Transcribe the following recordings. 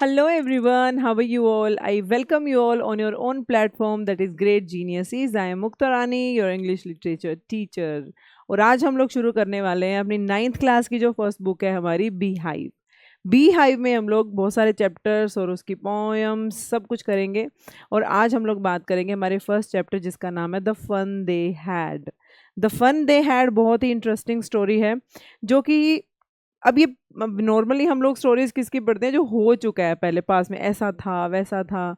Hello everyone, how are you all? I welcome you all on your own platform that is Great Geniuses. I am Mukta Rani, your English literature teacher. और आज हम लोग शुरू करने वाले हैं अपनी 9th क्लास की जो फर्स्ट बुक है हमारी बी हाइव। बी हाइव में हम लोग बहुत सारे चैप्टर्स और उसकी पोएम्स सब कुछ करेंगे। और आज हम लोग बात करेंगे हमारे फर्स्ट चैप्टर जिसका नाम है the fun they had. The fun they had बहुत ही इंटरेस्टिंग स्टोरी है जो कि अब ये नॉर्मली हम लोग स्टोरीज किसकी पढ़ते हैं जो हो चुका है पहले पास में, ऐसा था वैसा था।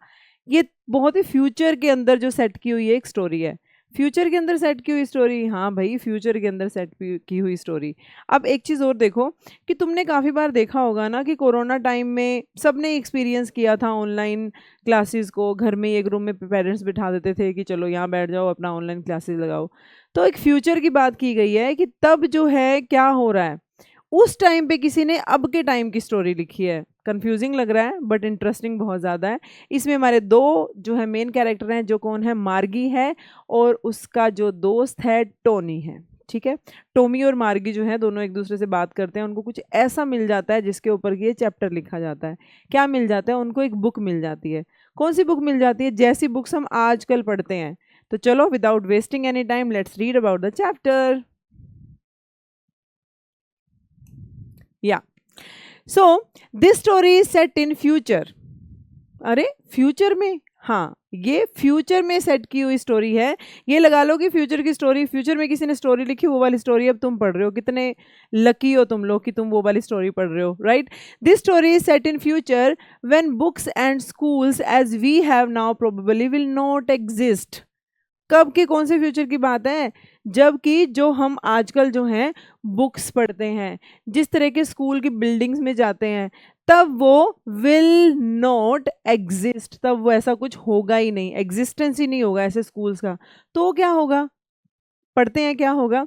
ये बहुत ही फ्यूचर के अंदर जो सेट की हुई एक स्टोरी है। फ्यूचर के अंदर सेट की हुई स्टोरी, हाँ भाई फ्यूचर के अंदर सेट की हुई स्टोरी। अब एक चीज़ और देखो कि तुमने काफ़ी बार देखा होगा ना कि कोरोना टाइम में सबने एक्सपीरियंस किया था ऑनलाइन क्लासेस को। घर में एक रूम में पेरेंट्स बिठा देते थे कि चलो यहाँ बैठ जाओ अपना ऑनलाइन क्लासेस लगाओ। तो एक फ्यूचर की बात की गई है कि तब जो है क्या हो रहा है, उस टाइम पे किसी ने अब के टाइम की स्टोरी लिखी है। कंफ्यूजिंग लग रहा है बट इंटरेस्टिंग बहुत ज़्यादा है। इसमें हमारे दो जो है मेन कैरेक्टर हैं, जो कौन है, मार्गी है और उसका जो दोस्त है टोनी है। ठीक है, टोमी और मार्गी जो है दोनों एक दूसरे से बात करते हैं। उनको कुछ ऐसा मिल जाता है जिसके ऊपर ये चैप्टर लिखा जाता है। क्या मिल जाता है उनको? एक बुक मिल जाती है। कौन सी बुक मिल जाती है? जैसी बुक्स हम आजकल पढ़ते हैं। तो चलो without wasting any time let's read about the chapter. Yeah so this story is set in future. अरे फ्यूचर में, हाँ ये फ्यूचर में सेट की हुई स्टोरी है। ये लगा लो कि फ्यूचर की स्टोरी, फ्यूचर में किसी ने स्टोरी लिखी, वो वाली स्टोरी अब तुम पढ़ रहे हो। कितने लकी हो तुम लोग कि तुम वो वाली स्टोरी पढ़ रहे हो, right. This story is set in future when books and schools as we have now probably will not exist. कब के कौन से फ्यूचर की बात है? जबकि जो हम आजकल जो हैं बुक्स पढ़ते हैं, जिस तरह के स्कूल की बिल्डिंग्स में जाते हैं, तब वो विल नॉट एग्जिस्ट। तब वो ऐसा कुछ होगा ही नहीं, एग्जिस्टेंस ही नहीं होगा ऐसे स्कूल्स का। तो क्या होगा? पढ़ते हैं क्या होगा।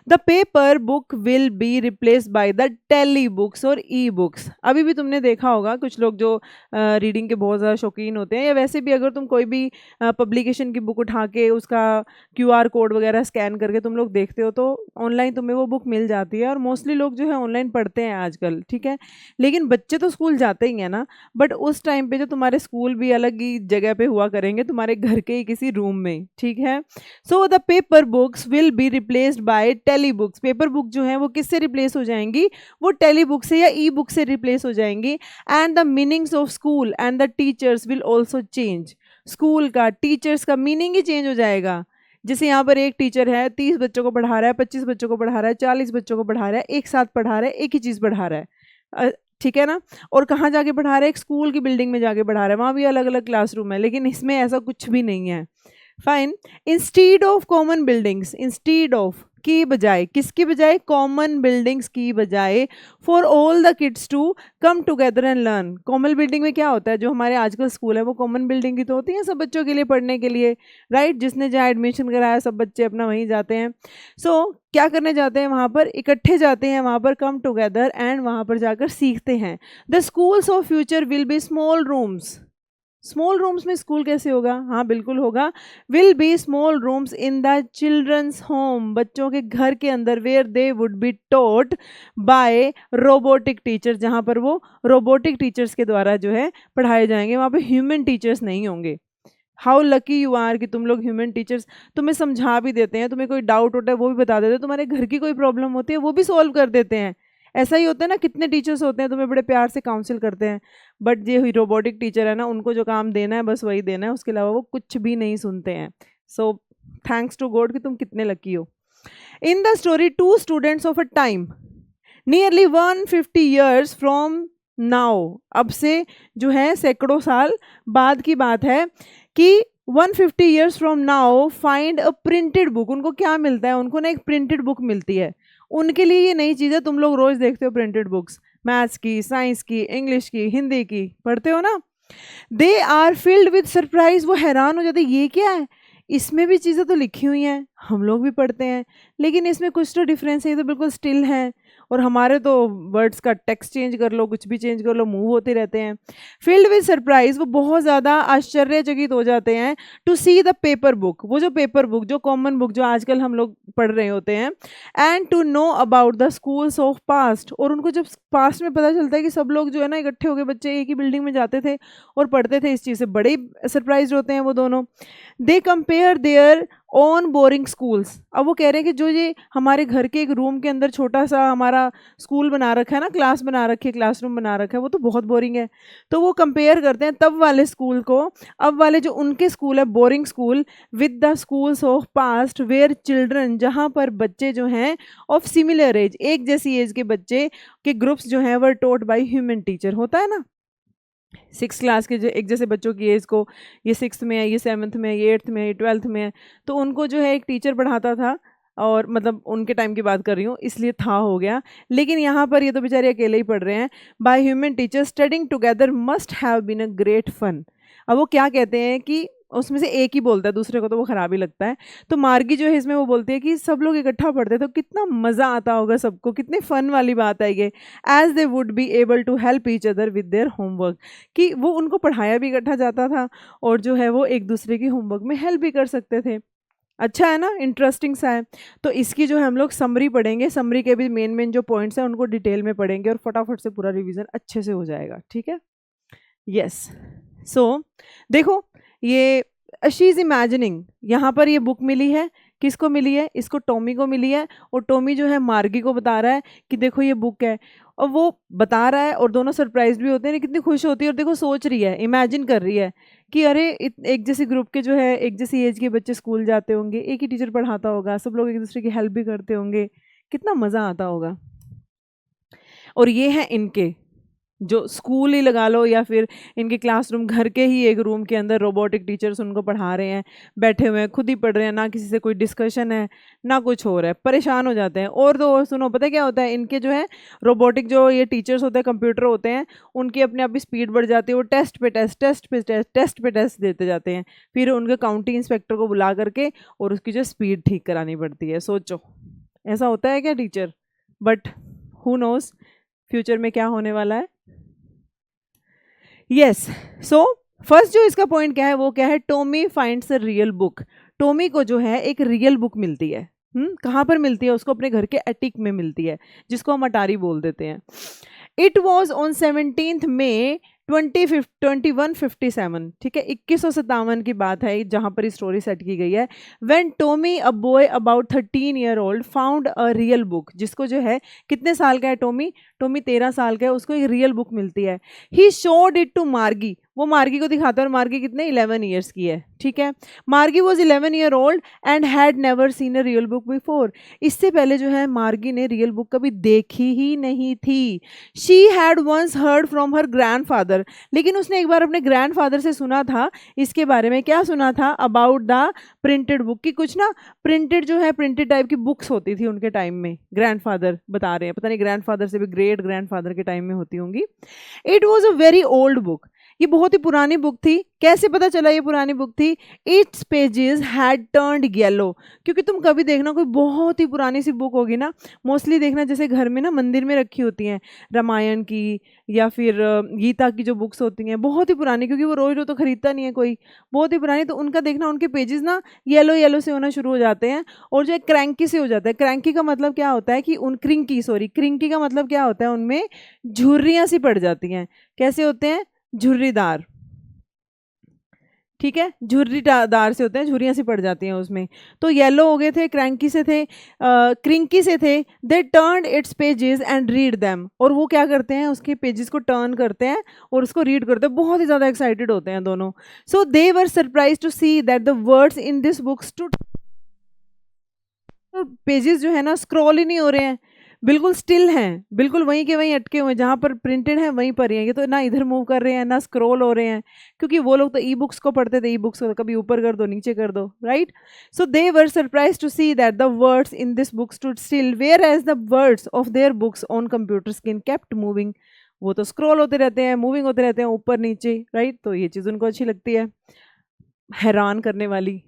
The paper book will be replace by the tele books और ई बुक्स। अभी भी तुमने देखा होगा कुछ लोग जो रीडिंग के बहुत ज़्यादा शौकीन होते हैं, या वैसे भी अगर तुम कोई भी पब्लिकेशन की बुक उठा के उसका क्यूआर कोड वगैरह स्कैन करके तुम लोग देखते हो तो ऑनलाइन तुम्हें वो बुक मिल जाती है। और मोस्टली लोग जो है ऑनलाइन पढ़ते हैं आजकल, ठीक है। लेकिन बच्चे तो स्कूल जाते ही हैं ना, बट उस टाइम पे जो तुम्हारे स्कूल भी अलग ही जगह पे हुआ करेंगे, तुम्हारे घर के ही किसी रूम में, ठीक है। So the paper books will be replaced by tele books. Paper book जो है वो किससे रिप्लेस हो जाएंगी? वो टेली बुक से या ई बुक से रिप्लेस हो जाएंगी। And the meanings of school and the teachers will also change. School का, टीचर्स का मीनिंग ही चेंज हो जाएगा। जैसे यहाँ पर एक टीचर है, 30 बच्चों को पढ़ा रहा है, 25 बच्चों को पढ़ा रहा है, 40 बच्चों को पढ़ा रहा है, एक साथ पढ़ा रहा है, एक ही चीज़ पढ़ा रहा है, ठीक है ना। और कहाँ जाके पढ़ा रहा है? एक स्कूल की बिल्डिंग में जाके पढ़ा रहा है, वहाँ भी अलग अलग क्लासरूम है। लेकिन इसमें ऐसा कुछ भी नहीं है। Fine. Instead of common buildings, instead of की बजाय, किसकी बजाय? कॉमन बिल्डिंग्स की बजाय, for all the kids to come together and learn. Common building में क्या होता है? जो हमारे आजकल स्कूल है वो कॉमन बिल्डिंग की तो होती है सब बच्चों के लिए पढ़ने के लिए, राइट। जिसने जहाँ एडमिशन कराया सब बच्चे अपना वहीं जाते हैं। सो क्या करने जाते हैं? वहाँ पर इकट्ठे जाते हैं, वहाँ पर कम टुगेदर एंड वहाँ पर जाकर सीखते हैं। The schools of future will be small rooms. Small rooms में स्कूल कैसे होगा? हाँ बिल्कुल होगा। Will be small rooms in the children's home, बच्चों के घर के अंदर, where they would be taught by robotic teachers, जहाँ पर वो रोबोटिक टीचर्स के द्वारा जो है पढ़ाए जाएंगे। वहाँ पे ह्यूमन टीचर्स नहीं होंगे। हाउ लकी यू आर कि तुम लोग ह्यूमन टीचर्स तुम्हें समझा भी देते हैं, तुम्हें कोई डाउट होता है वो भी बता देते हैं, तुम्हारे घर की कोई प्रॉब्लम होती है वो भी सॉल्व कर देते हैं। ऐसा ही होता है ना, कितने टीचर्स होते हैं तुम्हें बड़े प्यार से काउंसिल करते हैं। बट ये रोबोटिक टीचर है ना, उनको जो काम देना है बस वही देना है, उसके अलावा वो कुछ भी नहीं सुनते हैं। सो थैंक्स टू गॉड कि तुम कितने लकी हो। In the story two students of a time nearly 150 years from now, अब से जो है सैकड़ों साल बाद की बात है, कि 150 years from now find a printed book. उनको क्या मिलता है? उनको ना एक प्रिंटेड बुक मिलती है। उनके लिए ये नई चीज़ है। तुम लोग रोज देखते हो प्रिंटेड बुक्स, मैथ्स की, साइंस की, इंग्लिश की, हिंदी की, पढ़ते हो ना। They are filled with surprise, वो हैरान हो जाते, ये क्या है, इसमें भी चीज़ें तो लिखी हुई हैं। हम लोग भी पढ़ते हैं, लेकिन इसमें कुछ तो डिफरेंस है, ये तो बिल्कुल स्टिल है। और हमारे तो वर्ड्स का टेक्स्ट चेंज कर लो, कुछ भी चेंज कर लो, मूव होते रहते हैं। फील्ड विद सरप्राइज, वो बहुत ज़्यादा आश्चर्यचकित हो जाते हैं to see the paper book, वो जो पेपर बुक, जो कॉमन बुक जो आजकल हम लोग पढ़ रहे होते हैं, and to know about the schools of past, और उनको जब पास्ट में पता चलता है कि सब लोग जो है ना इकट्ठे हो गए, बच्चे एक ही बिल्डिंग में जाते थे और पढ़ते थे, इस चीज़ से बड़े सरप्राइज होते हैं वो दोनों। They compare their own boring schools, अब वो कह रहे हैं कि जो ये हमारे घर के एक रूम के अंदर छोटा सा हमारा स्कूल बना रखा है ना, क्लास बना रखी है, क्लासरूम बना रखा है, वो तो बहुत बोरिंग है। तो वो कंपेयर करते हैं तब वाले स्कूल को, अब वाले जो उनके स्कूल है boring school, with the schools of past where children, जहाँ पर बच्चे जो हैं ऑफ सिमिलर एज, एक जैसी एज के बच्चे के ग्रुप्स जो हैं वर टोट बाय ह्यूमन टीचर, होता है ना 6 क्लास के जो एक जैसे बच्चों की एज को, ये 6th में है, ये 7th में है, ये 8th में है, ये 12th में है, तो उनको जो है एक टीचर पढ़ाता था, और मतलब उनके टाइम की बात कर रही हूँ इसलिए था हो गया। लेकिन यहाँ पर ये तो बेचारे अकेले ही पढ़ रहे हैं। By human teacher studying together must have been a great fun. अब वो क्या कहते हैं कि उसमें से एक ही बोलता है, दूसरे को तो वो खराब ही लगता है। तो मार्गी जो है इसमें वो बोलती है कि सब लोग इकट्ठा पढ़ते तो कितना मज़ा आता होगा सबको, कितनी फ़न वाली बात है ये। As they would be able to help each other with their homework, कि वो उनको पढ़ाया भी इकट्ठा जाता था और जो है वो एक दूसरे की होमवर्क में हेल्प भी कर सकते थे। अच्छा है ना, इंटरेस्टिंग सा है। तो इसकी जो है हम लोग समरी पढ़ेंगे, समरी के भी मेन मेन जो पॉइंट्स हैं उनको डिटेल में पढ़ेंगे और फटाफट से पूरा रिवीजन अच्छे से हो जाएगा, ठीक है। यस, सो देखो ये शी इज़ इमेजिनिंग, यहाँ पर ये बुक मिली है, किसको मिली है, इसको टॉमी को मिली है, और टॉमी जो है मार्गी को बता रहा है कि देखो ये बुक है, और वो बता रहा है और दोनों सरप्राइज भी होते हैं, कितनी खुश होती है, और देखो सोच रही है, इमेजिन कर रही है कि अरे एक जैसे ग्रुप के जो है एक जैसी एज के बच्चे स्कूल जाते होंगे, एक ही टीचर पढ़ाता होगा, सब लोग एक दूसरे की हेल्प भी करते होंगे, कितना मज़ा आता होगा। और ये है इनके जो स्कूल ही लगा लो या फिर इनके क्लासरूम, घर के ही एक रूम के अंदर रोबोटिक टीचर्स उनको पढ़ा रहे हैं, बैठे हुए हैं, खुद ही पढ़ रहे हैं, ना किसी से कोई डिस्कशन है ना कुछ हो रहा है, परेशान हो जाते हैं। और तो और सुनो, पता है क्या होता है, इनके जो है रोबोटिक जो ये टीचर्स होते हैं, कंप्यूटर होते हैं, उनकी अपने आप ही स्पीड बढ़ जाती है, वो टेस्ट पे टेस्ट, टेस्ट पे टेस्ट, टेस्ट पे टेस्ट देते जाते हैं, फिर उनके काउंटी इंस्पेक्टर को बुला करके और उसकी जो स्पीड ठीक करानी पड़ती है। सोचो ऐसा होता है क्या teacher, but who knows future में क्या होने वाला है। यस, सो फर्स्ट जो इसका पॉइंट क्या है, वो क्या है, Tommy finds a real book. Tommy को जो है एक रियल बुक मिलती है। कहाँ पर मिलती है उसको, अपने घर के एटिक में मिलती है, जिसको हम अटारी बोल देते हैं। इट वॉज ऑन 17 मई 2157, ठीक है, 2157 की बात है जहाँ पर स्टोरी सेट की गई है। When Tommy a boy about 13 year old found a real book, जिसको जो है कितने साल का है टॉमी, टॉमी 13 साल का है, उसको एक रियल बुक मिलती है। ही शोड इट टू मार्गी, वो मार्गी को दिखाता है, और मार्गी कितने 11 ईयर्स की है, ठीक है। मार्गी was 11 year old and had never seen a real book before, इससे पहले जो है मार्गी ने रियल बुक कभी देखी ही नहीं थी। She had once heard from her grandfather, लेकिन उसने एक बार अपने ग्रैंडफादर से सुना था इसके बारे में। क्या सुना था, अबाउट द प्रिंटेड बुक, की कुछ ना प्रिंटेड जो है प्रिंटेड टाइप की बुक्स होती थी उनके टाइम में, ग्रैंडफादर बता रहे हैं, पता नहीं ग्रैंडफादर से भी ग्रेट ग्रैंडफादर के टाइम में होती होंगी। It was a very old book, ये बहुत ही पुरानी बुक थी। कैसे पता चला ये पुरानी बुक थी, it's pages had turned yellow, क्योंकि तुम कभी देखना कोई बहुत ही पुरानी सी बुक होगी ना, मोस्टली देखना जैसे घर में ना मंदिर में रखी होती हैं रामायण की या फिर गीता की जो बुक्स होती हैं, बहुत ही पुरानी, क्योंकि वो रोज रोज तो खरीदता नहीं है कोई, बहुत ही पुरानी, तो उनका देखना उनके पेजेस ना येलो येलो से होना शुरू हो जाते हैं, और जो क्रैंकी से हो जाता है। क्रैंकी का मतलब क्या होता है कि क्रिंकी का मतलब क्या होता है, उनमें झुर्रियाँ सी पड़ जाती हैं। कैसे होते हैं, झुर्रीदार, ठीक है, झुर्रीदार से होते हैं, झुर्रियाँ सी पड़ जाती हैं उसमें। तो येलो हो गए थे, क्रैंकी से थे, क्रिंकी से थे। They turn it's pages and read them, और वो क्या करते हैं, उसके पेजेस को टर्न करते हैं और उसको रीड करते हैं, बहुत ही ज़्यादा एक्साइटेड होते हैं दोनों। So they were surprise to see that the words in this book stood, pages जो है ना स्क्रॉल ही नहीं हो रहे हैं, बिल्कुल स्टिल हैं, बिल्कुल वहीं के वहीं अटके हुए हैं, जहाँ पर प्रिंटेड है वहीं पर ही हैं। ये तो ना इधर मूव कर रहे हैं ना स्क्रॉल हो रहे हैं, क्योंकि वो लोग तो ई बुक्स को पढ़ते थे, ई बुक्स को कभी ऊपर कर दो नीचे कर दो, right. So they were surprise to see that the words in this book stood still whereas the words of their books on computer screen kept moving, वो तो स्क्रॉल होते रहते हैं, मूविंग होते रहते हैं ऊपर नीचे, राइट। तो ये चीज़ उनको अच्छी लगती है, हैरान करने वाली।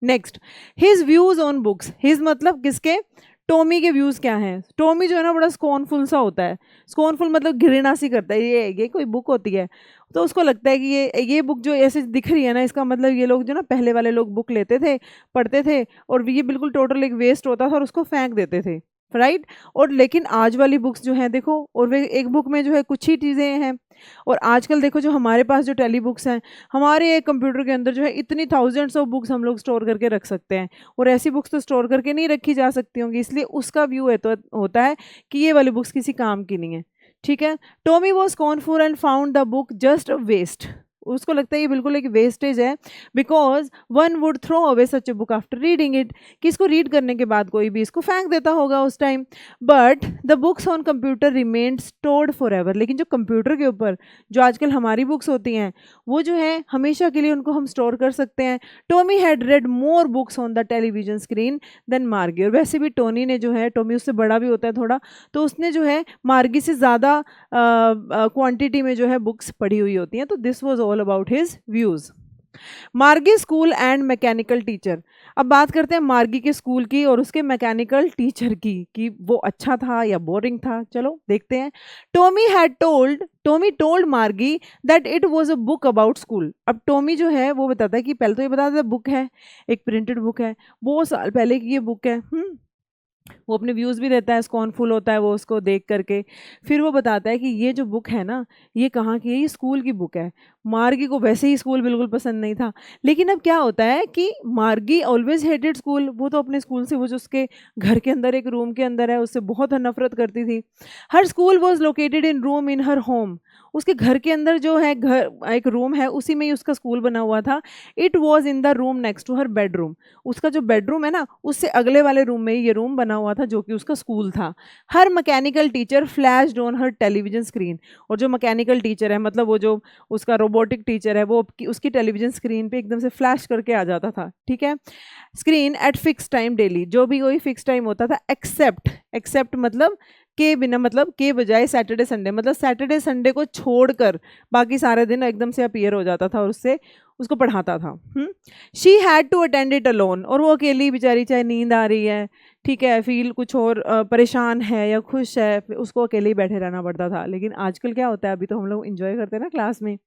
Next, his views on books. His मतलब किसके, टॉमी के व्यूज क्या हैं। टॉमी जो है ना बड़ा स्कॉनफुल सा होता है, स्कॉनफुल मतलब घृणा सी करता है, ये कोई बुक होती है, तो उसको लगता है कि ये बुक जो ऐसे दिख रही है ना, इसका मतलब ये लोग जो ना पहले वाले लोग बुक लेते थे, पढ़ते थे, और ये बिल्कुल टोटल एक वेस्ट होता था और उसको फेंक देते थे, राइट। और लेकिन आज वाली बुक्स जो हैं देखो, और वे एक बुक में जो है कुछ ही चीज़ें हैं। और आजकल देखो जो हमारे पास जो टेली बुक्स हैं, हमारे एक कंप्यूटर के अंदर जो है इतनी थाउजेंड्स ऑफ बुक्स हम लोग स्टोर करके रख सकते हैं, और ऐसी बुक्स तो स्टोर करके नहीं रखी जा सकती होंगी, इसलिए उसका व्यू है तो होता है कि ये वाली बुक्स किसी काम की नहीं है, ठीक है। Tommy was scornful and found the book just a waste. उसको लगता है ये बिल्कुल एक वेस्टेज है, because one would throw away such a book after reading it, कि इसको रीड करने के बाद कोई भी इसको फेंक देता होगा उस time. But the books on computer remained stored for ever. लेकिन जो कंप्यूटर के ऊपर जो आजकल हमारी बुक्स होती हैं, वो जो है हमेशा के लिए उनको हम स्टोर कर सकते हैं। Tommy had read more books on the television screen than Margie. और वैसे भी टोनी ने जो है, टॉमी उससे बड़ा भी होता है थोड़ा, तो उसने जो है मार्गी से ज़्यादा क्वांटिटी में जो है बुक्स पढ़ी हुई होती हैं। तो this was all about his views. मार्गी स्कूल एंड मैकेनिकल टीचर। अब बात करते हैं मार्गी के स्कूल की और उसके मैकेनिकल टीचर की, कि वो अच्छा था या बोरिंग था। चलो देखते हैं। Tommy told Margie that it was a book about school. अब टॉमी जो है वो बताता है कि पहले तो ये बताता है बुक है, एक प्रिंटेड बुक है, बहुत साल पहले की ये बुक है। वो अपने व्यूज़ भी देता है, स्कॉनफुल होता है वो उसको देख करके। फिर वो बताता है कि ये जो बुक है ना, ये कहाँ की है, ये स्कूल की बुक है। मार्गी को वैसे ही स्कूल बिल्कुल पसंद नहीं था, लेकिन अब क्या होता है कि मार्गी ऑलवेज हेटेड स्कूल। वो तो अपने स्कूल से, वो जो उसके घर के अंदर एक रूम के अंदर है, उससे बहुत नफरत करती थी। Her school was located in room in her home. उसके घर के अंदर जो है घर एक रूम है, उसी में ही उसका स्कूल बना हुआ था। It was in the room next to her bedroom. उसका जो बेडरूम है ना, उससे अगले वाले रूम में ये रूम बना हुआ था जो कि उसका स्कूल था। Her mechanical teacher flashed on her television screen. और जो मैकेनिकल टीचर है, मतलब वो जो उसका रोबोटिक टीचर है, वो उसकी टेलीविजन स्क्रीन पे एकदम से फ्लैश करके आ जाता था, ठीक है। Screen eight fix time daily, जो भी कोई फिक्स टाइम होता था, एक्सेप्ट मतलब के बिना, मतलब के बजाय सैटरडे संडे, मतलब सैटरडे संडे को छोड़कर बाकी सारे दिन एकदम से अपीयर हो जाता था और उससे उसको पढ़ाता था। She had to attend it alone. और वो अकेली बेचारी, चाहे नींद आ रही है, ठीक है, फील कुछ और परेशान है या खुश है, उसको अकेले ही बैठे रहना पड़ता था। लेकिन आजकल क्या होता है, अभी तो हम लोग इंजॉय करते हैं ना क्लास में।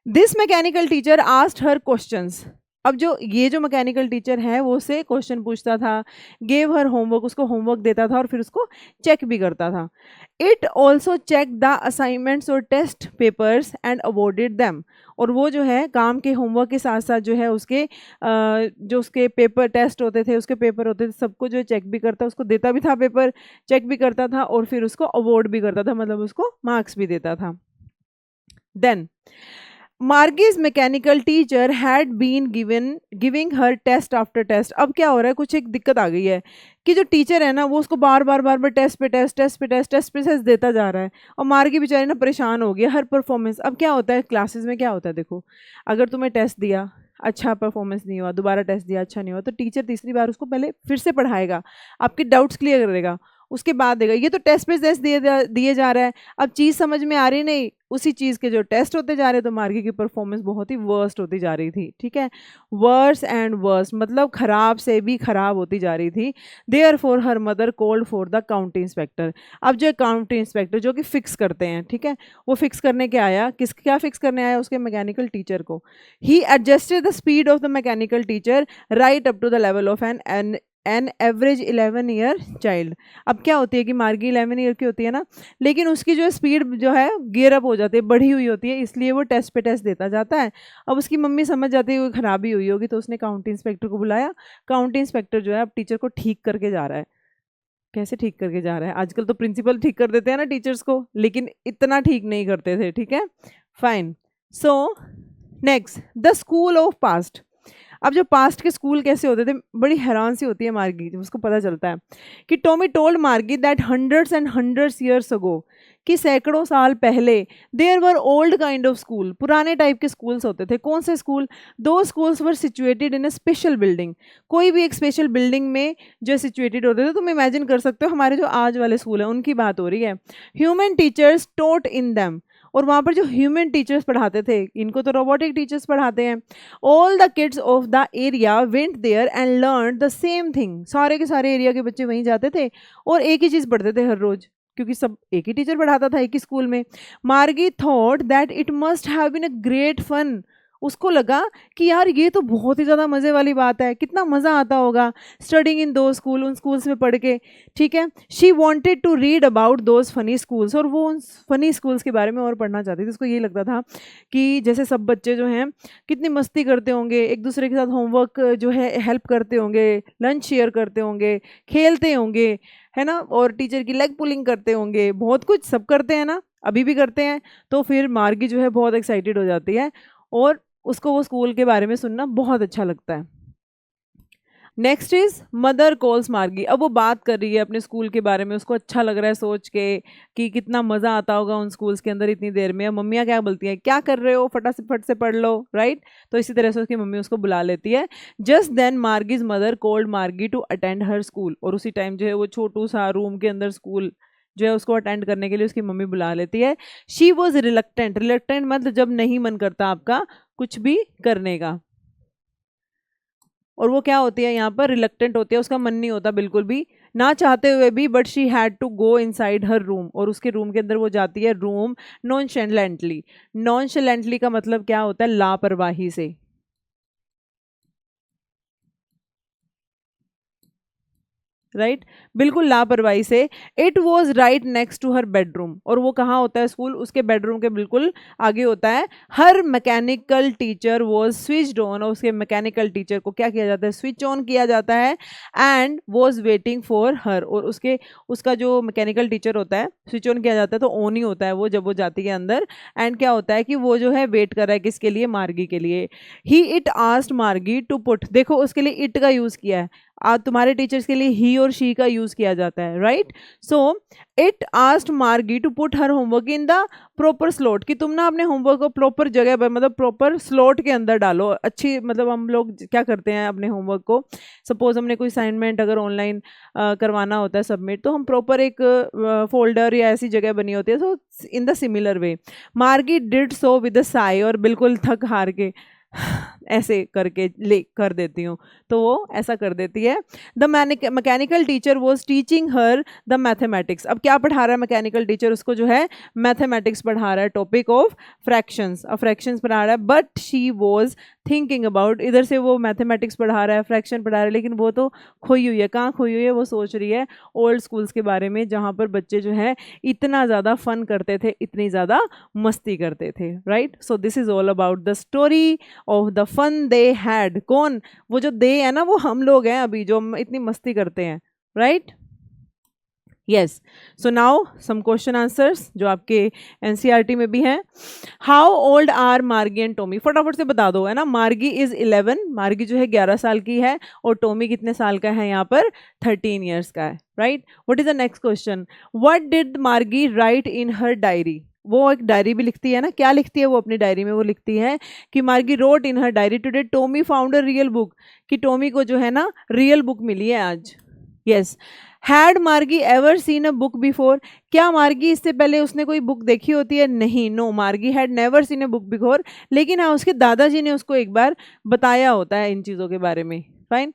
This mechanical teacher asked her questions. अब जो ये जो मैकेनिकल टीचर है वो उससे क्वेश्चन पूछता था, गेव हर होमवर्क, उसको होमवर्क देता था और फिर उसको चेक भी करता था। It also check the assignments और test papers and awarded them. और वो जो है काम के होमवर्क के साथ साथ जो है उसके जो उसके पेपर टेस्ट होते थे, उसके पेपर होते थे, सबको जो चेक भी करता, उसको देता भी था पेपर, चेक भी करता था और फिर उसको अवॉर्ड भी करता था, मतलब उसको मार्क्स भी देता था। Then Margie's mechanical teacher had been giving her test after test. अब क्या हो रहा है, कुछ एक दिक्कत आ गई है कि जो टीचर है ना, वो उसको बार बार टेस्ट पे टेस्ट देता जा रहा है, और मार्गी बेचारी ना परेशान हो गया हर परफॉर्मेंस। अब क्या होता है क्लासेस में, क्या होता है देखो, अगर तुम्हें टेस्ट दिया, अच्छा परफॉर्मेंस नहीं हुआ, दोबारा टेस्ट दिया, अच्छा नहीं हुआ, तो टीचर तीसरी बार उसको पहले फिर से पढ़ाएगा, आपके डाउट्स क्लियर करेगा, उसके बाद देगा। ये तो टेस्ट पे टेस्ट दिए जा रहा है, अब चीज़ समझ में आ रही नहीं, उसी चीज़ के जो टेस्ट होते जा रहे, तो मार्गी की परफॉर्मेंस बहुत ही वर्स्ट होती जा रही थी, ठीक है। वर्स एंड वर्स मतलब ख़राब से भी ख़राब होती जा रही थी। Therefore her mother called for the county inspector. अब जो काउंटी इंस्पेक्टर जो कि फ़िक्स करते हैं, ठीक है, वो फिक्स करने के आया, क्या फिक्स करने आया, उसके मैकेनिकल टीचर को। He adjusted the speed of the mechanical teacher right up to the level of an average 11 year child. अब क्या होती है कि मार्गी 11 ईयर की होती है ना, लेकिन उसकी जो स्पीड जो है गियर अप हो जाती है, बढ़ी हुई होती है, इसलिए वो टेस्ट पे टेस्ट देता जाता है। अब उसकी मम्मी समझ जाती है कोई खराबी हुई होगी, तो उसने काउंटी इंस्पेक्टर को बुलाया। काउंटी इंस्पेक्टर जो है अब टीचर को ठीक करके जा रहा है। कैसे ठीक करके जा रहा है, आजकल तो प्रिंसिपल ठीक कर देते हैं ना टीचर्स को, लेकिन इतना ठीक नहीं करते थे, ठीक है, fine. So next, the school of past. अब जो पास्ट के स्कूल कैसे होते थे, बड़ी हैरान सी होती है मार्गी जब उसको पता चलता है कि Tommy told Margie that hundreds and hundreds years ago, कि सैकड़ों साल पहले there were old kind of school, पुराने टाइप के स्कूल्स होते थे। कौन से स्कूल? दो schools were situated in a special building. कोई भी एक स्पेशल बिल्डिंग में जो सिचुएटेड होते थे, तुम इमेजिन कर सकते हो हमारे जो आज वाले स्कूल हैं उनकी बात हो रही है। Human teachers taught in them, और वहाँ पर जो ह्यूमन टीचर्स पढ़ाते थे, इनको तो रोबोटिक टीचर्स पढ़ाते हैं। All the kids of the area went there and learn the same thing. सारे के सारे एरिया के बच्चे वहीं जाते थे और एक ही चीज़ पढ़ते थे हर रोज, क्योंकि सब एक ही टीचर पढ़ाता था एक ही स्कूल में। Margie thought that it must have been a great fun. उसको लगा कि यार ये तो बहुत ही ज़्यादा मज़े वाली बात है, कितना मज़ा आता होगा स्टडिंग इन दो स्कूल, उन स्कूल्स में पढ़ के। ठीक है, she wanted to read about those funny schools, और वो उन फनी स्कूल्स के बारे में और पढ़ना चाहती थी। उसको ये लगता था कि जैसे सब बच्चे जो हैं कितनी मस्ती करते होंगे, एक दूसरे के साथ होमवर्क जो है हेल्प करते होंगे, लंच शेयर करते होंगे, खेलते होंगे, है ना, और टीचर की लेग पुलिंग करते होंगे, बहुत कुछ सब करते हैं ना, अभी भी करते हैं। तो फिर मार्गी जो है बहुत एक्साइटेड हो जाती है और उसको वो स्कूल के बारे में सुनना बहुत अच्छा लगता है। नेक्स्ट इज मदर कॉल्स मार्गी। अब वो बात कर रही है अपने स्कूल के बारे में, उसको अच्छा लग रहा है सोच के कि कितना मज़ा आता होगा उन स्कूल्स के अंदर इतनी देर में। मम्मियाँ क्या बोलती हैं, क्या कर रहे हो, फटाफट से पढ़ लो, राइट। तो इसी तरह से उसकी मम्मी उसको बुला लेती है। जस्ट देन मार्गीज मदर कॉल्ड मार्गी टू अटेंड हर स्कूल, और उसी टाइम जो है वो छोटू सा रूम के अंदर स्कूल जो है उसको अटेंड करने के लिए उसकी मम्मी बुला लेती है। शी वॉज रिलक्टेंट, रिलक्टेंट मतलब जब नहीं मन करता आपका कुछ भी करने का, और वो क्या होती है यहाँ पर, रिलक्टेंट होती है, उसका मन नहीं होता बिल्कुल भी, ना चाहते हुए भी, but she had to go inside her room, और उसके रूम के अंदर वो जाती है, रूम नॉनशैलेंटली। नॉनशैलेंटली का मतलब क्या होता है, लापरवाही से, राइट, बिल्कुल लापरवाही से। It was right next to her bedroom, और वो कहाँ होता है स्कूल, उसके बेडरूम के बिल्कुल आगे होता है। Her mechanical teacher was switched on, और उसके मैकेनिकल टीचर को क्या किया जाता है, स्विच ऑन किया जाता है। And was waiting for her, और उसका जो मैकेनिकल टीचर होता है स्विच ऑन किया जाता है तो ऑन ही होता है वो जब वो जाती है अंदर। एंड क्या होता है कि वो जो है वेट कर रहा है किसके लिए, मार्गी के लिए। ही it asked Margie to put, देखो उसके लिए इट का यूज़ किया है, तुम्हारे टीचर्स के लिए ही और शी का यूज किया जाता है, right. So it asked Margie to put her homework in the proper slot, कि तुम ना अपने होमवर्क को प्रॉपर जगह पर, मतलब प्रॉपर स्लॉट के अंदर डालो। अच्छी, मतलब हम लोग क्या करते हैं अपने होमवर्क को, सपोज हमने कोई असाइनमेंट अगर ऑनलाइन करवाना होता है सबमिट, तो हम प्रॉपर एक फोल्डर या ऐसी जगह बनी होती है। सो इन द सिमिलर वे मार्गी did so with a Sai, और बिल्कुल थक हार के ऐसे करके ले कर देती हूँ, तो वो ऐसा कर देती है। The mechanical teacher was teaching her the mathematics. अब क्या पढ़ा रहा है मैकेनिकल टीचर, उसको जो है मैथमेटिक्स पढ़ा रहा है, टॉपिक ऑफ फ्रैक्शंस, फ्रैक्शंस पढ़ा रहा है। But she was thinking about, इधर से वो मैथमेटिक्स पढ़ा रहा है, फ्रैक्शन पढ़ा रहा है, लेकिन वो तो खोई हुई है। कहाँ खोई हुई है, वो सोच रही है ओल्ड स्कूल्स के बारे में, जहाँ पर बच्चे जो है इतना ज़्यादा फन करते थे, इतनी ज़्यादा मस्ती करते थे, right. So this is all about the story of the fun they had. कौन, वो जो दे है ना, वो हम लोग हैं अभी जो इतनी मस्ती करते हैं, right. Yes, so now some question answers जो आपके एनसीईआरटी में भी हैं। How old are Margie and Tommy, फटाफट से बता दो, है ना। मार्गी इज 11, मार्गी जो है 11 साल की है, और टॉमी कितने साल का है यहाँ पर, 13 ईयर्स का है, right. What is the next question, what did मार्गी राइट इन हर डायरी। वो एक डायरी भी लिखती है ना, क्या लिखती है वो अपनी डायरी में, वो लिखती है कि मार्गी wrote in her diary today Tommy found a real book, कि टॉमी को जो है ना रियल बुक मिली है आज। यस, हैड मार्गी ever seen a book before, क्या मार्गी इससे पहले उसने कोई बुक देखी होती है, नहीं। नो, मार्गी had never seen a book before, लेकिन हाँ उसके दादाजी ने उसको एक बार बताया होता है इन चीज़ों के बारे में, fine.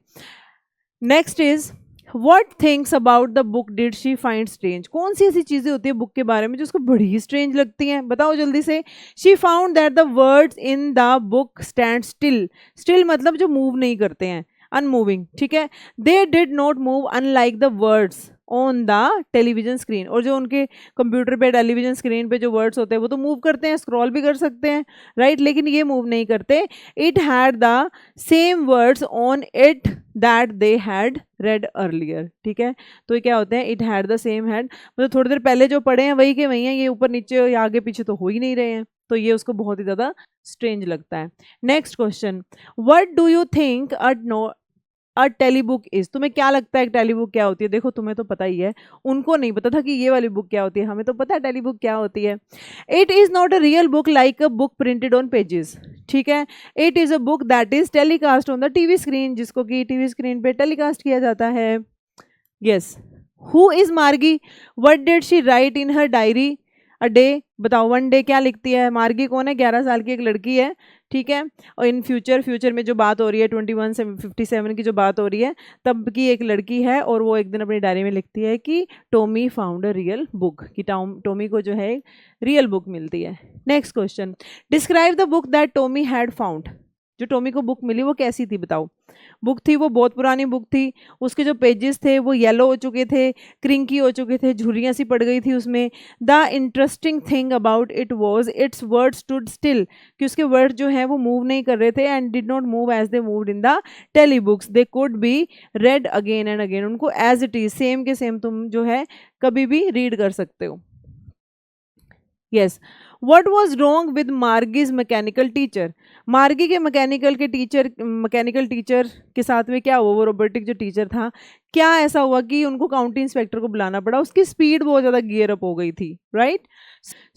Next is what things about the book did she find strange, कौन सी ऐसी चीज़ें होती है बुक के बारे में जो उसको बड़ी ही स्ट्रेंज लगती हैं, बताओ जल्दी से। She found that the words in the book stand still, still मतलब जो मूव नहीं करते हैं, अनमूविंग, ठीक है। They did not move unlike the words on the television screen, और जो उनके कंप्यूटर पे टेलीविजन स्क्रीन पे जो वर्ड्स होते हैं वो तो मूव करते हैं, स्क्रॉल भी कर सकते हैं, राइट, लेकिन ये मूव नहीं करते। It had the same words on it that they had read earlier, ठीक है। तो ये क्या होते हैं, it had the same had, मतलब थोड़ी देर पहले जो पढ़े हैं वही के वही हैं, ये ऊपर नीचे या आगे पीछे तो हो ही नहीं रहे हैं, तो ये उसको बहुत ही ज़्यादा स्ट्रेंज लगता है। Next question, what do you think a telebook is, तुम्हें क्या लगता है टेलीबुक क्या होती है। देखो तुम्हें तो पता ही है, उनको नहीं पता था कि ये वाली बुक क्या होती है, हमें तो पता है टेलीबुक क्या होती है। It is not a real book like a book printed on pages, ठीक है। It is a book that is telecast on the TV screen, जिसको कि टीवी स्क्रीन पे टेलीकास्ट किया जाता है। यस, हु इज मार्गी, what did she write in her diary a day, बताओ, वन डे क्या लिखती है? मार्गी कौन है? 11 साल की एक लड़की है, ठीक है। और इन फ्यूचर में जो बात हो रही है 21 से 57 की जो बात हो रही है, तब की एक लड़की है और वो एक दिन अपनी डायरी में लिखती है कि Tommy found a real book, कि टॉमी को जो है रियल बुक मिलती है। Next question, describe the book that Tommy had found. जो टॉमी को बुक मिली वो कैसी थी बताओ? बुक थी वो बहुत पुरानी बुक थी, उसके जो पेजेस थे वो येलो हो चुके थे, क्रिंकी हो चुके थे, झुर्रियाँ सी पड़ गई थी उसमें। The interesting thing about it was it's word stood still, कि उसके वर्ड जो हैं वो मूव नहीं कर रहे थे, and did not move as they moved in the tele books, they could be read again and again. उनको एज इट इज सेम के सेम तुम जो है कभी भी रीड कर सकते हो। Yes, what was wrong with Margie's mechanical teacher. Margie के मैकेनिकल टीचर के साथ में क्या हुआ? वो रोबोटिक जो टीचर था, क्या ऐसा हुआ कि उनको काउंटी इंस्पेक्टर को बुलाना पड़ा? उसकी स्पीड बहुत ज़्यादा गियर अप हो गई थी, right.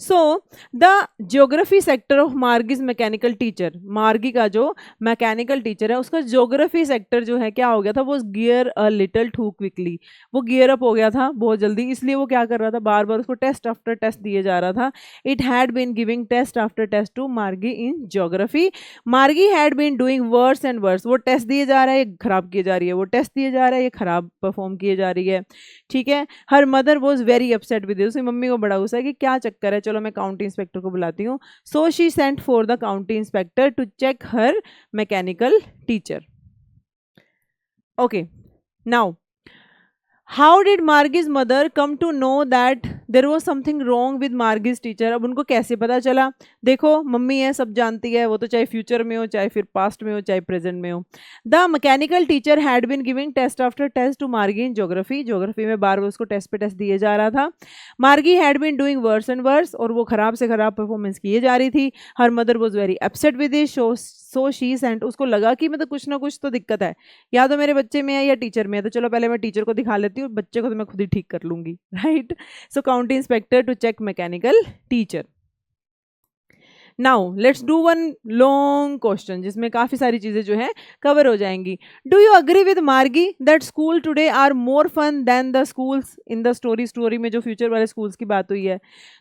So the geography sector of Margie's mechanical teacher, Margie का जो मैकेनिकल टीचर है उसका ज्योग्राफी सेक्टर जो है क्या हो गया था? वो gear a little too quickly, वो गियर अप हो गया था बहुत जल्दी, इसलिए वो क्या कर रहा था? बार बार उसको टेस्ट आफ्टर टेस्ट दिए जा रहा था। It had been giving test after test to Margie in geography. Margie had been doing worse and worse, वो टेस्ट दिए जा रहा है, ये खराब किए जा रही है, वो टेस्ट दिए जा रहा है, ये खराब परफॉर्म किए जा रही है, ठीक है। Her mother was very upset with, उसकी मम्मी को बड़ा गुस्सा है कि क्या चक्कर है, चलो मैं काउंटी इंस्पेक्टर को बुलाती हूँ। So she sent for the county inspector to check her mechanical teacher. Okay, now how did Margie's mother come to know that there was something wrong with Margie's teacher. अब उनको कैसे पता चला? देखो mummy है, सब जानती है, वो तो चाहे फ्यूचर में हो, चाहे फिर पास्ट में हो, चाहे प्रेजेंट में हो। The mechanical teacher had been giving test after test to Margie in geography, geography में बार बार उसको टेस्ट पे टेस्ट दिए जा रहा था। Margie had been doing worse and worse, और वो खराब से खराब परफॉर्मेंस किए जा रही थी। Her mother was very upset with this, so she Saint, उसको लगा कि मतलब कुछ ना कुछ तो दिक्कत है, या तो मेरे बच्चे में है या टीचर में है, तो चलो पहले मैं टीचर को दिखा लेती हूँ, बच्चे को तो मैं खुद ही ठीक कर लूंगी, right. So county inspector to check mechanical teacher. Now let's do one long question जिसमें काफ़ी सारी चीज़ें जो हैं कवर हो जाएंगी। Do you agree with Margie that school today are more fun than the schools in the story में जो फ्यूचर वाले स्कूल्स की बात हुई है,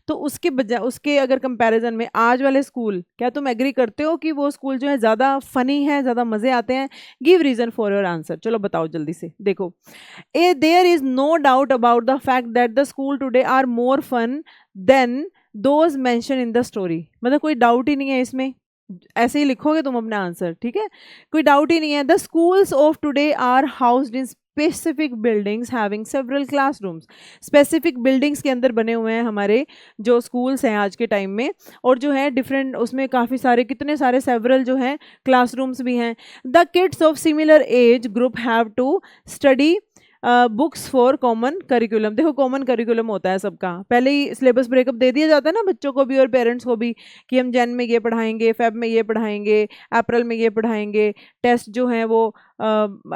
तो उसके बजाय उसके अगर कंपैरिजन में आज वाले स्कूल, क्या तुम एग्री करते हो कि वो स्कूल जो है ज़्यादा फनी है, ज़्यादा मज़े आते हैं? Give reason for your answer, चलो बताओ जल्दी से। देखो, there is no doubt about the fact that the school today are more fun than those mention in the story, मतलब कोई डाउट ही नहीं है इसमें, ऐसे ही लिखोगे तुम अपना आंसर, ठीक है, कोई डाउट ही नहीं है। The schools of today are housed in specific buildings having several classrooms, specific buildings के अंदर बने हुए हैं हमारे जो स्कूल्स हैं आज के टाइम में, और जो है डिफरेंट उसमें काफ़ी सारे कितने सारे सेवरल जो हैं क्लासरूम्स भी हैं। The kids of similar age group have to study books for common curriculum. देखो कॉमन करिकुलम होता है सबका, पहले ही सिलेबस ब्रेकअप दे दिया जाता है ना बच्चों को भी और पेरेंट्स को भी, कि हम जन में ये पढ़ाएंगे, फेब में ये पढ़ाएंगे, अप्रैल में ये पढ़ाएंगे, टेस्ट जो हैं वो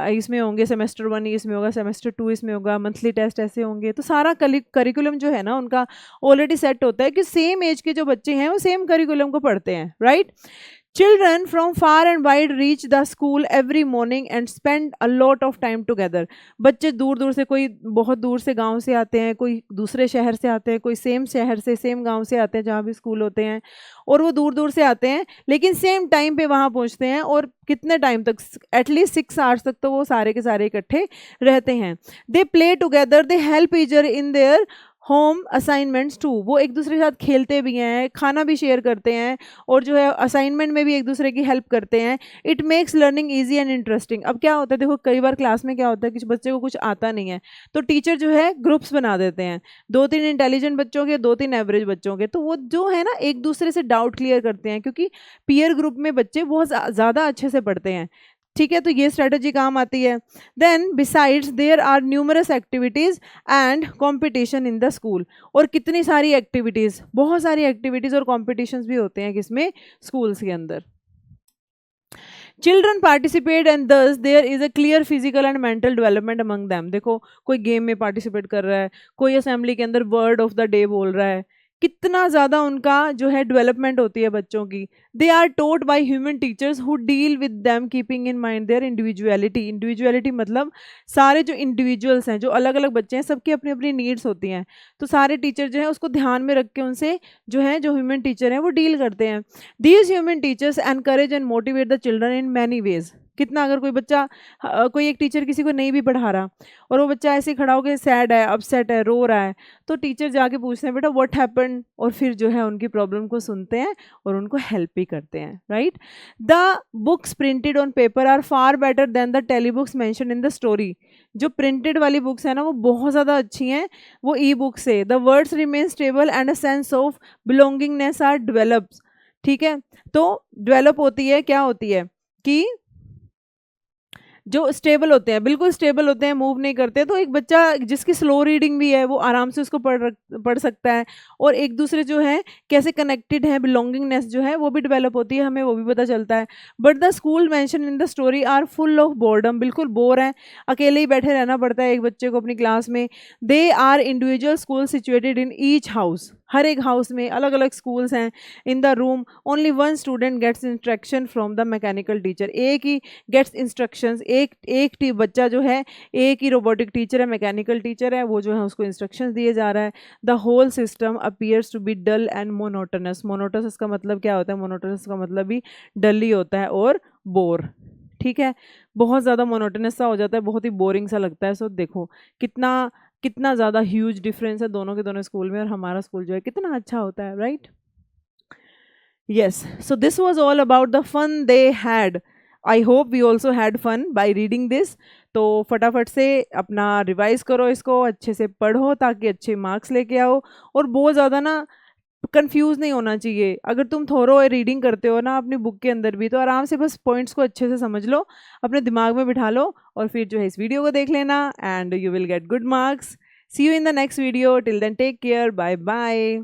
इसमें होंगे, सेमेस्टर 1 इसमें होगा, सेमेस्टर 2 इसमें होगा, मंथली टेस्ट ऐसे होंगे। तो सारा करिकुलम जो है ना उनका ऑलरेडी सेट होता है कि सेम एज के जो बच्चे हैं वो सेम करिकुलम को पढ़ते हैं, right. Children from far and wide reach the school every morning and spend a lot of time together. बच्चे दूर दूर से, कोई बहुत दूर से गांव से आते हैं, कोई दूसरे शहर से आते हैं, कोई सेम शहर से सेम गांव से आते हैं जहाँ भी स्कूल होते हैं, और वो दूर दूर से आते हैं लेकिन सेम टाइम पे वहाँ पहुँचते हैं, और कितने टाइम तक? एटलीस्ट 6 आवर्स तक तो वो सारे के सारे इकट्ठे रहते हैं। They play together, they help each other in their home assignments too, वो एक दूसरे के साथ खेलते भी हैं, खाना भी शेयर करते हैं, और जो है असाइनमेंट में भी एक दूसरे की हेल्प करते हैं। It makes learning easy and interesting. अब क्या होता है, देखो कई बार क्लास में क्या होता है कि बच्चे को कुछ आता नहीं है तो टीचर जो है ग्रुप्स बना देते हैं, 2-3 इंटेलिजेंट बच्चों के, 2-3 एवरेज बच्चों के, तो वो जो है ना एक दूसरे से डाउट क्लियर करते हैं, क्योंकि पीयर ग्रुप में बच्चे बहुत ज़्यादा अच्छे से पढ़ते हैं, ठीक है, तो ये स्ट्रेटजी काम आती है। Then besides there are numerous activities and competition in the school, और कितनी सारी एक्टिविटीज़, बहुत सारी एक्टिविटीज़ और कॉम्पिटिशन्स भी होते हैं किसमें? स्कूल्स के अंदर। Children participate and thus there is a clear physical and mental development among them. देखो कोई गेम में पार्टिसिपेट कर रहा है, कोई असेंबली के अंदर वर्ड ऑफ द डे बोल रहा है, कितना ज़्यादा उनका जो है डेवलपमेंट होती है बच्चों की। They are taught by human teachers who deal with them keeping in mind their individuality. Individuality मतलब सारे जो इंडिविजुअल्स हैं, जो अलग अलग बच्चे हैं, सबकी अपनी अपनी नीड्स होती हैं, तो सारे टीचर जो है उसको ध्यान में रख के उनसे जो है जो ह्यूमन टीचर हैं वो डील करते हैं। These human teachers encourage and motivate the children in many ways. कितना अगर कोई बच्चा कोई एक टीचर किसी को नहीं भी पढ़ा रहा और वो बच्चा ऐसे खड़ा होकर सैड है, अपसेट है, रो रहा है, तो टीचर जाके पूछते हैं बेटा व्हाट हैपेंड, और फिर जो है उनकी प्रॉब्लम को सुनते हैं और उनको हेल्प भी करते हैं, right. The books printed on paper are far better than the tele books mentioned in the story. जो प्रिंटेड वाली बुक्स है ना वो बहुत ज़्यादा अच्छी हैं वो ई बुक से। The words remain stable and a sense of belongingness are develops. ठीक है, तो डेवलप होती है, क्या होती है कि जो स्टेबल होते हैं, बिल्कुल स्टेबल होते हैं, मूव नहीं करते, तो एक बच्चा जिसकी स्लो रीडिंग भी है वो आराम से उसको पढ़ सकता है, और एक दूसरे जो है कैसे कनेक्टेड है, बिलोंगिंगनेस जो है वो भी डेवलप होती है, हमें वो भी पता चलता है। But the school mentioned in the story are full of boredom. बिल्कुल बोर है, अकेले ही बैठे रहना पड़ता है एक बच्चे को अपनी क्लास में। They are individual school situated in each house. हर एक हाउस में अलग अलग स्कूल्स हैं। In the room only one student gets instruction from the mechanical teacher. एक ही गेट्स इंस्ट्रक्शंस, एक बच्चा जो है, एक ही रोबोटिक टीचर है, मैकेनिकल टीचर है, वो जो है उसको इंस्ट्रक्शंस दिए जा रहा है। The whole system appears to be dull and monotonous. Monotonous का मतलब क्या होता है? मोनोटोनस का मतलब भी डल ही होता है और बोर। ठीक है, बहुत ज़्यादा मोनोटोनस सा हो जाता है, बहुत ही बोरिंग सा लगता है। सो देखो कितना कितना ज़्यादा ह्यूज डिफरेंस है दोनों के दोनों स्कूल में, और हमारा स्कूल जो है कितना अच्छा होता है, right. Yes, so this was all about the fun they had. I hope we also had fun by reading this. तो फटाफट से अपना रिवाइज करो, इसको अच्छे से पढ़ो ताकि अच्छे मार्क्स लेके आओ। और बहुत ज़्यादा ना कंफ्यूज नहीं होना चाहिए। अगर तुम थोरो रीडिंग करते हो ना अपनी बुक के अंदर भी, तो आराम से बस पॉइंट्स को अच्छे से समझ लो, अपने दिमाग में बिठा लो, और फिर जो है इस वीडियो को देख लेना and you will get good marks. See you in the next video. Till then take care, bye bye.